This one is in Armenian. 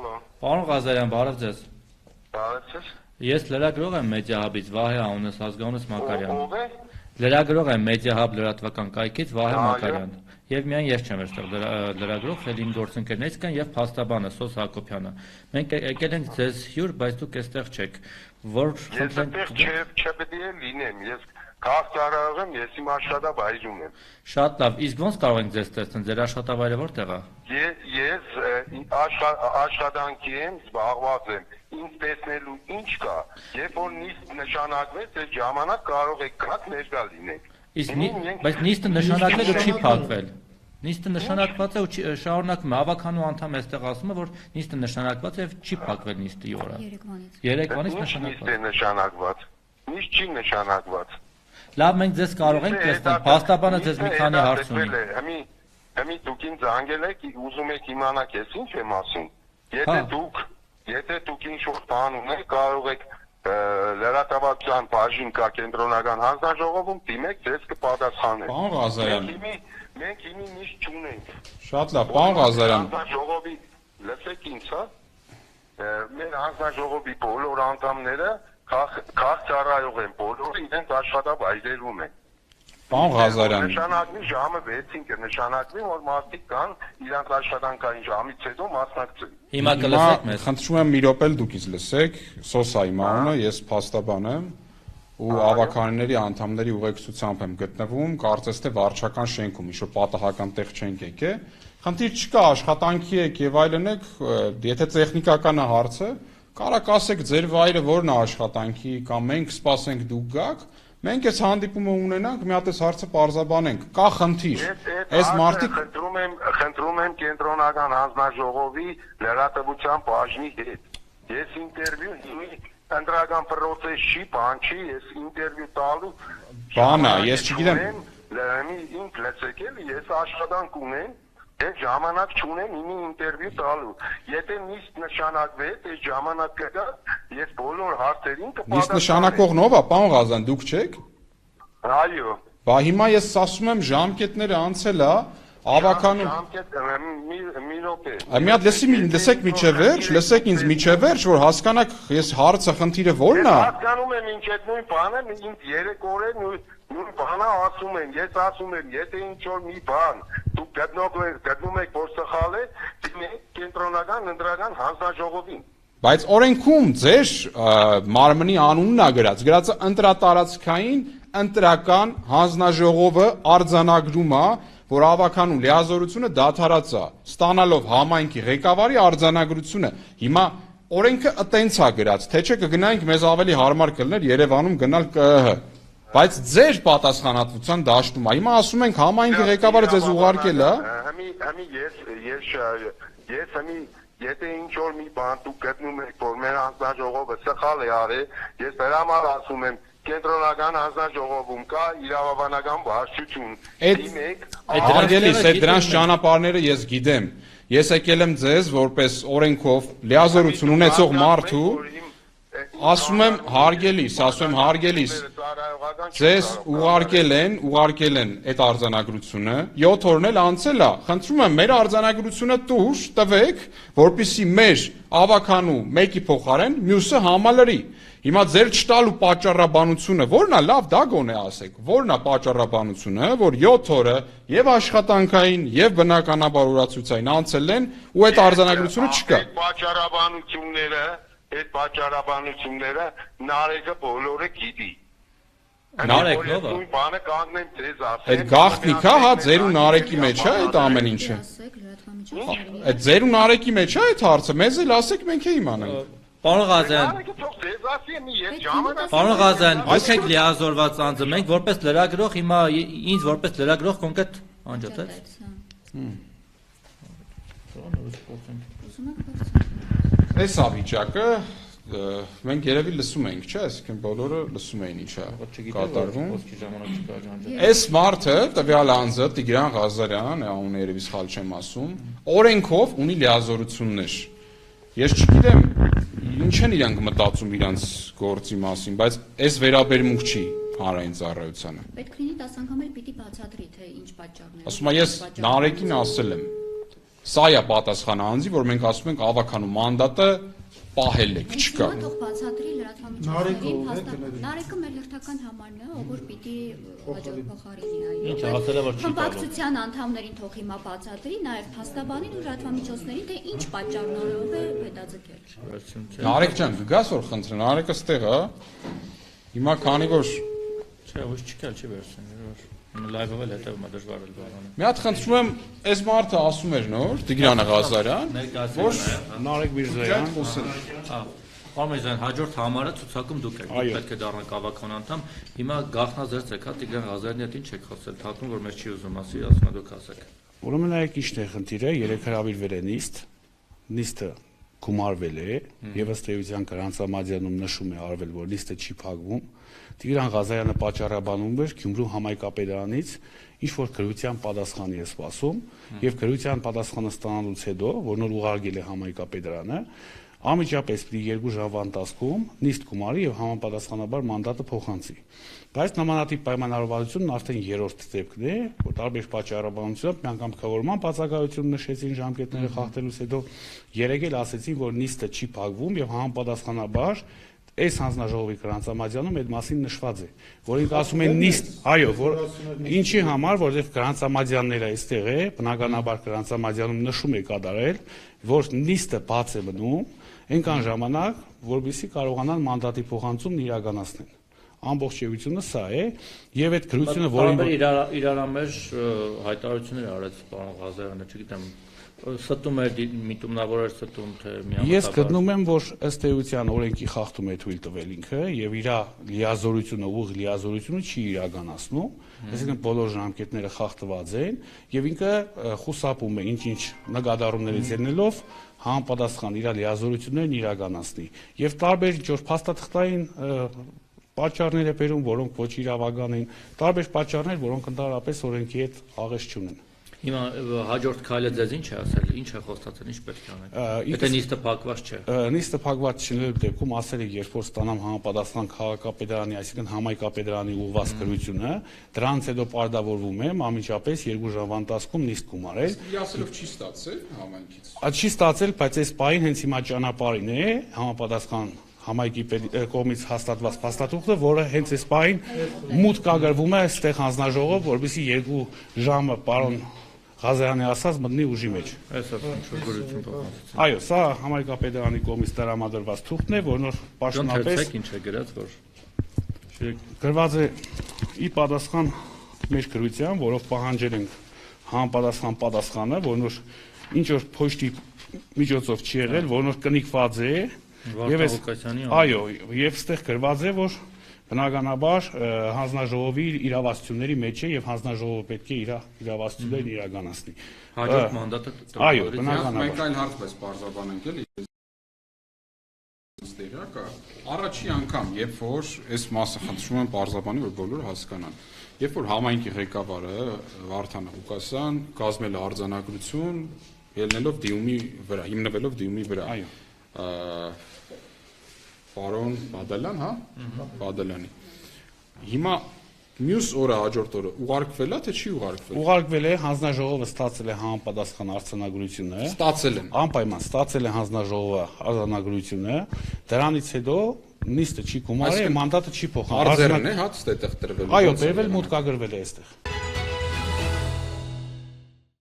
Ալո։ Պարոն Ղազարյան, բարև ձեզ։ Բարև ձեզ։ Ես լրագրող եմ Մեդիահաբից, Վահե անունս, ազգանունս Մակարյան։ Ով է։ Լրագրող եմ Մեդիահաբ լրատվական կայքից Վահե Այո։ Մակարյան։ Եվ միայն ես չեմ այստեղ լրագրող, էլ իմ գործընկերներից կան եւ փաստաբանը Սոս Հակոբյանը։ Մենք եկել ենք ձեզ հյուր, բայց դուք այստեղ չեք։ Որ Ես այդտեղ չպետք է լինեմ, ես քաղաքարարող եմ, ես իմ աշխատավայրում եմ։ Շատ լավ, իսկ ո՞նց կարող ենք ձեզ տեսնել, ձեր աշխատավայրը որտեղ է։ Ես աշխատանքի եմ, զբաղված եմ, ինձ տեսնելու ինչ կա, երբ որ նիստ նշանակվեց, այդ ժամանակ կարող եք գալ ներկա լինեք։ Բայց նիստը նշանակվել ու չի փակվել։ Նիստը նշանակված է ու շարունակվում է, ավականու անդամ այստեղ ասում է, որ նիստը նշանակված է եւ չի փակվել նիստի օրը։ Երեկվանից նշանակված։ Նիստ չի նշանակված։ Լավ, մենք ձեզ կարող ենք տեսնել, փաստաբանը ձեզ մի քանի հարց ունի։ Հիմի դուք ինձ անգել եք, ուզում եք իմանալ ես ինչ եմ ասում։ Եթե դուք ինչ-որ բան ունեք, կարող եք լրատվության բաժին կա կենտրոնական հանձնաժողովում, դիմեք, ձեզ կպատասխանեն։ Պարոն Ղազարյան։ Մենք հիմի միշտ չունենք։ Շատ լավ, պարոն Ղազարյան։ Հանձնաժողովի, լսեք ինձ, հա։ Մեր հանձնաժողովի բոլոր անդամները քաղաքարարող են, բոլորը իրենց աշխատավայրերում են։ Պարոն Ղազարյան։ Նշանակվի ժամը 6-ին կնշանակվի, որ մարդիկ կան իրանց աշխատանքային ժամից հետո մասնակցեն։ Հիմա կլսեք մեզ։ Խնդրում եմ մի րոպե դուք ինձ լսեք, Սոսա իմ անունը, ես փաստաբան եմ ու ավականների անդամների ուղեկցությամբ եմ գտնվում, կարծես թե վարչական շենքում, ինչ-որ պատահական տեղ չենք եկել։ Խնդիր չկա, աշխատանքի եք եւ այլն եք, եթե տեխնիկական է հարցը, կարակ ասեք ձեր վայրը որն է աշխատանքի կամ մենք սպասենք դուք գաք, մենք այս հանդիպումը ունենանք, մի հատ այս հարցը պարզաբանենք։ Կա խնդիր։ Այս մարդիկ խնդրում եմ կենտրոնական հանձնաժողովի լրատվության բաժնի հետ։ Ես ինտերվյու ընտրական process չի, բան չի, ես ինտերվյու տալու բան է, ես չգիտեմ։ Ինձ լսեք էլի, ես աշխատանք ունեմ, ես ժամանակ չունեմ իմի ինտերվյու տալու։ Եթե նիստ նշանակվեց, այս ժամանակը դա ես բոլոր հարցերին կպատասխանեմ։ Նիստ նշանակողն ով է, պարոն Ղազարյան, դուք չեք։ Այո։ Բա հիմա ես ասում եմ ժամկետները անցել է, ավականու։ Մի րոպե։ Մի հատ լսեք միջև վերջ, լսեք ինձ միջև վերջ, որ հասկանաք ես հարցը խնդիրը որն է։ Հասկանում եմ ինչ այդ նույն բանը, ինձ 3 օրեր նույն բանը ասում են, ես ասում եմ, եթե ինչ-որ մի բան դուք գտնում եք, որ սխալ է, դիմեք կենտրոնական ընտրական հանձնաժողովին։ Բայց օրենքում ձեր մարմնի անունն է գրած ընտրատարածքային ընտրական հանձնաժողովը արձանագրում է, որ ավականու լիազորությունը դադարած է, ստանալով համայնքի ղեկավարի արձանագրությունը։ Հիմա օրենքը այտենց է գրած, թե չէ կգնայինք մեզ ավելի հարմար կլներ Երևանում գնալ ԿԸՀ։ Բայց ձեր պատասխանատվության դաշտում է։ Հիմա ասում ենք համայնքի ղեկավարը ձեզ ուղարկել է։ Ես եթե ինչ-որ մի բան դուք գտնում եք, որ մեր հանձնաժողովը սխալ է արել, ես դրա համար ասում եմ, կենտրոնական հանձնաժողովում կա իրավաբանական վարչություն։ Այդ դրանց ճանապարհները ես գիտեմ։ Ես եկել եմ ձեզ որպես օրենքով լիազորություն ունեցող մարդու, ասում եմ հարգելիս, ձեզ ուղարկել են այդ արձանագրությունը, 7 օրն էլ անցել է, խնդրում եմ մեր արձանագրությունը տուր տվեք, որպեսզի մեր ավականու մեկի փոխարեն մյուսը համալրի։ Հիմա ձեր չտալու պատճառաբանությունը ո՞րն է, լավ դա գոնե ասեք, ո՞րն է պատճառաբանությունը, որ 7 օրը եւ աշխատանքային եւ բնականաբար օրացույցային անցել են ու այդ արձանագրությունը չկա։ Այդ պատճառաբանությունները Նարեկը բոլորը գիտի։ Նարեկ ո՞վ է։ Բանը կանգնեմ ձեզ ասեմ։ Այդ գաղտնիք է, հա, ձեր ու Նարեկի մեջ է այդ ամեն ինչը։ Այդ ձեր ու Նարեկի մեջ է այդ հարցը, մեզ էլ ասեք մենք է իմանանք։ Պարոն Ղազարյան, դուք եք լիազորված անձը, մենք որպես լրագրող հիմա ինձ որպես լրագրող կոնկրետ անջատեց։ Այս է վիճակը, մենք երևի լսում ենք, չէ՞, այսինքն բոլորը լսում էին ինչ է կատարվում։ Այս մարդը, տվյալ անձը Տիգրան Ղազարյան, անունը երևի սխալ չեմ ասում, օրենքով ունի լիազորություններ։ Ես չգիտեմ ինչ են իրանք մտածում իրանց գործի մասին, բայց այս վերաբերմունք չի հանրային ծառայությանը։ Պետք լինի 10 անգամ էլ պիտի բացատրի, թե ինչ պատճառներ։ Ասում եմ, ես Նարեկին ասել եմ, Սա է պատասխանը անձի, որ մենք ասում ենք ավականու մանդատը պահել եք, չկա։ Թող բացատրի լրատվամիջոցներին Նարեկը մեր հերթական համարն է, ով որ պիտի հաջորդ փոխարինի Ինչ ասել է որ չի տալու։ Խմբակցության անդամներին թող հիմա բացատրի, նաև փաստաբանին ու լրատվամիջոցներին, թե ինչ պատճառներով է հետաձգել։ Նարեկ ջան, գաս որ խնդրեն, Նարեկը ստեղ է։ Հիմա քանի որ Չէ, ոչ չկալ չի վերցնել, լայվով էլ հետևում է դժվար էլ բանը։ մի հատ խնդրում եմ, այս մարդը ասում էր նոր Տիգրան Ղազարյան, որ Նարեկ Միրզոյան, Պարմեզյան հաջորդ համարը ցուցակում դուք եք, պետք է դառնաք ավականու անդամ։ Հիմա գաղտնազերծ եք, հա Տիգրան Ղազարյանի հետ ինչ եք խոսել, թաքուն որ մեզ չի ուզում ասի, ասում է դուք ասեք։ ուրեմն նայեք ինչ է խնդիրը, երեք հրավիրվել է նիստը գումարվել է եւ ըստ էության Գրանցամադյանում նշում է արվել, որ նիստը չի փակվում։ Տիգրան Ղազարյանը պատճառաբանում էր Գյումրու համայնքապետարանից ինչ որ քրության պատասխանի է սպասում եւ քրության պատասխանը ստանալուց հետո, որ նոր ուղարկել է համայնքապետարանը, անմիջապես պիտի 2 ժամվա ընթացքում նիստ գումարի եւ համապատասխանաբար մանդատը փոխանցի։ Բայց նմանատիպ պայմանավորվածությունն արդեն երրորդ դեպքն է, որ տարբեր պատճառաբանությամբ մի անգամ քավորման բացակայություն նշեցին ժամկետները խախտելուց հետո, երեք էլ ասեցին, որ նիստը չի փակվում եւ համապատասխանաբար այս հանձնաժողովի Գրանցամադյանում այդ մասին նշված է, որ ինք ասում են նիստ, այո, որ ինչի համար, որովհետև Գրանցամադյանները այստեղ է, բնականաբար Գրանցամադյանում նշում է կատարել, որ նիստը բաց է մնում, այնքան ժամանակ, որպեսզի կարողանան մանդատի փոխանցումն իրականացնեն։ Ամբողջությունը սա է, եւ այդ քրությունը, որին իրարամեջ հայտարարություններ արեց պարոն Ղազարյանը, չգիտեմ, ստում էր միտումնավոր էր ստում թե միամտաբար։ Ես գտնում եմ, որ ըստ էության օրենքի խախտում է թույլ տվել ինքը եւ իր լիազորությունը, ուղիղ լիազորությունը չի իրականացնում, այսինքն բոլոր ժամկետները խախտված են եւ ինքը խուսափում է ինչ-ինչ նկատառումներից ելնելով համապատասխան իր լիազորություններն իրականացնի եւ տարբեր ինչ-որ փաստաթղթային պատճառներ է բերում, որոնք ոչ իրավական են, տարբեր պատճառներ, որոնք ընդհանրապես օրենքի հետ աղեշ չունեն։ Հիմա հաջորդ քայլը ձեզ ինչ է ասել, ինչ է խոստացել, ինչ պետք է անեք։ Եթե նիստը փակված չէ։ Նիստը փակված չլինելու դեպքում ասել եք, երբ որ ստանամ համապատասխան քաղաքապետարանի, այսինքն համայնքապետարանի ուղղված քրությունը, դրանից հետո պարտավորվում եմ անմիջապես 2 ժամվա ընթացքում նիստ գումարել։ Ասելով չի ստացել համայնքից։ Չի ստացել, բայց այս պահին հենց հիմա ճանապարհին է համապատասխան համայնքի կողմից հաստատված փաստաթուղթը, որը հենց այս պահին մուտք կագրվում է այստեղ հանձնաժողով, որովհետեւ 2 ժամը պարոն Ղազարյանի ասած մտնի ուժի մեջ։ Այո, սա համայնքապետարանի կողմից տրամադրված թուղթն է, որ նոր պաշտոնապես ինչ է գրած, որ գրված է ի պատասխան մեր քրության, որով պահանջել ենք համապատասխան պատասխանը, որ նոր ինչ որ փոշտի միջոցով չի եղել, որ նոր կնիկված է այո, եւ ստեղ գրված է, որ բնականաբար հանձնաժողովի իրավասությունների մեջ է եւ հանձնաժողովը պետք է իր իրավասություններն իրականացնի։ Հաջորդ մանդատը այո, բնականաբար։ Մենք այլ հարց պես բարձրաբանենք էլի։ Ստերակա առաջի անգամ, երբ որ այս մասը խնդրում եմ բարձրաբանի, որ բոլորը հասկանան։ Երբ որ համայնքի ղեկավարը Վարդան Ղուկասյան կազմել է արձանագրություն, ելնելով դիումի վրա, հիմնվելով դիումի վրա։ Այո։ Պարոն Բադալյան, հա? Բադալյանի։ Հիմա մյուս օրը հաջորդ օրը ուղարկվել է թե չի ուղարկվել։ Ուղարկվել է, հանձնաժողովը ստացել է համապատասխան արձանագրությունը։ Ստացել են։ Անպայման ստացել է հանձնաժողովը արձանագրությունը, դրանից հետո նիստը չի գումարել, մանդատը չի փոխանցվել։ Արձերն է, հա, այդտեղ տրվել։ Այո, տրվել, մուտք ագրվել է այստեղ։